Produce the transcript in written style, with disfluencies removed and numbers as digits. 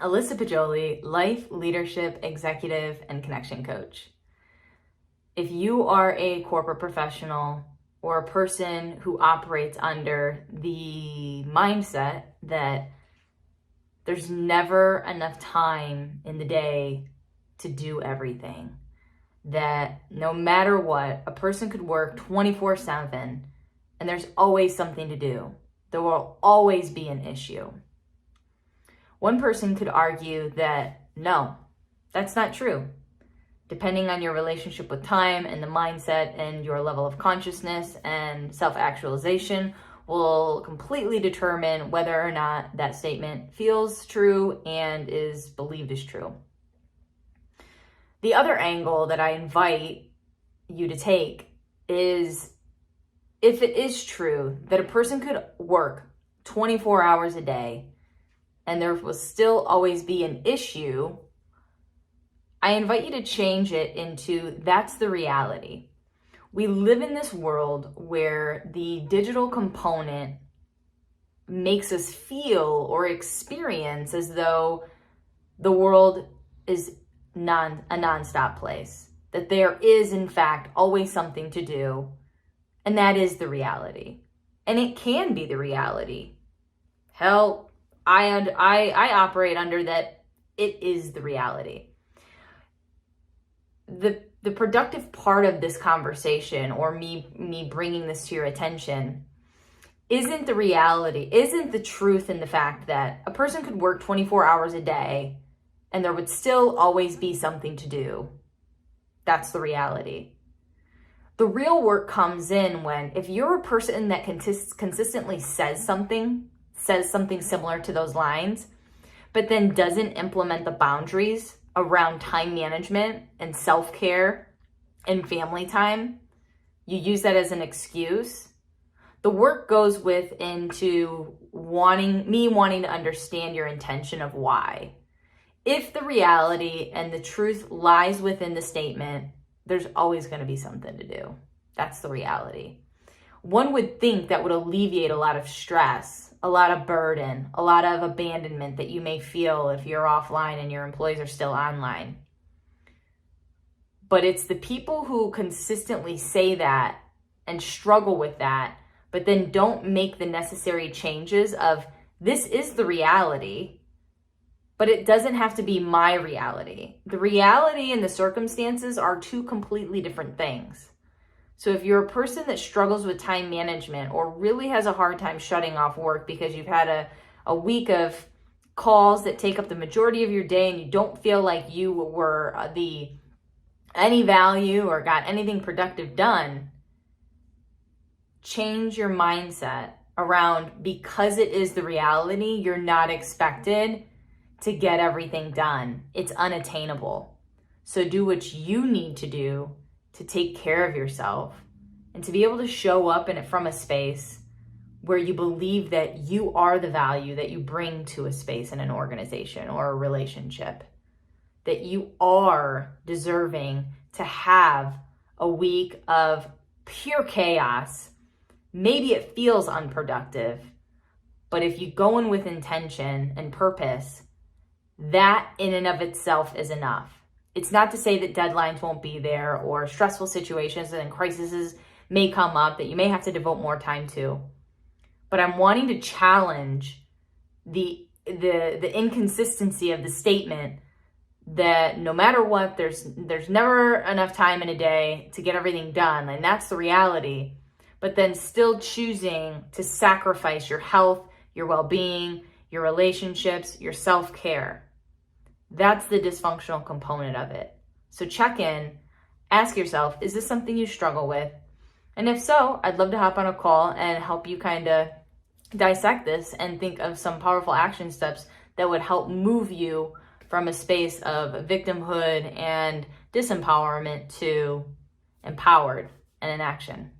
Alyssa Poggioli, life, leadership, executive, and connection coach. If you are a corporate professional or a person who operates under the mindset that there's never enough time in the day to do everything, that no matter what, a person could work 24/7 and there's always something to do, there will always be an issue. One person could argue that no, that's not true. Depending on your relationship with time and the mindset and your level of consciousness and self-actualization will completely determine whether or not that statement feels true and is believed as true. The other angle that I invite you to take is, if it is true that a person could work 24 hours a day and there will still always be an issue, I invite you to change it into that's the reality. We live in this world where the digital component makes us feel or experience as though the world is a nonstop place, that there is in fact always something to do, and that is the reality. And it can be the reality. Hell, I operate under that it is the reality. The productive part of this conversation, or me bringing this to your attention, isn't the reality, isn't the truth in the fact that a person could work 24 hours a day and there would still always be something to do. That's the reality. The real work comes in when, if you're a person that consistently says something similar to those lines, but then doesn't implement the boundaries around time management and self-care and family time, you use that as an excuse. The work goes into wanting to understand your intention of why. If the reality and the truth lies within the statement, there's always going to be something to do. That's the reality. One would think that would alleviate a lot of stress, a lot of burden, a lot of abandonment that you may feel if you're offline and your employees are still online. But it's the people who consistently say that and struggle with that, but then don't make the necessary changes of, this is the reality, but it doesn't have to be my reality. The reality and the circumstances are two completely different things. So if you're a person that struggles with time management or really has a hard time shutting off work because you've had a week of calls that take up the majority of your day and you don't feel like you were any value or got anything productive done, change your mindset around, because it is the reality, you're not expected to get everything done. It's unattainable. So do what you need to do to take care of yourself and to be able to show up in it from a space where you believe that you are the value that you bring to a space in an organization or a relationship, that you are deserving to have a week of pure chaos. Maybe it feels unproductive, but if you go in with intention and purpose, that in and of itself is enough. It's not to say that deadlines won't be there or stressful situations and crises may come up that you may have to devote more time to. But I'm wanting to challenge the inconsistency of the statement that no matter what, there's never enough time in a day to get everything done, and that's the reality. But then still choosing to sacrifice your health, your well-being, your relationships, your self-care. That's the dysfunctional component of it. So check in, ask yourself, is this something you struggle with? And if so, I'd love to hop on a call and help you kind of dissect this and think of some powerful action steps that would help move you from a space of victimhood and disempowerment to empowered and in action.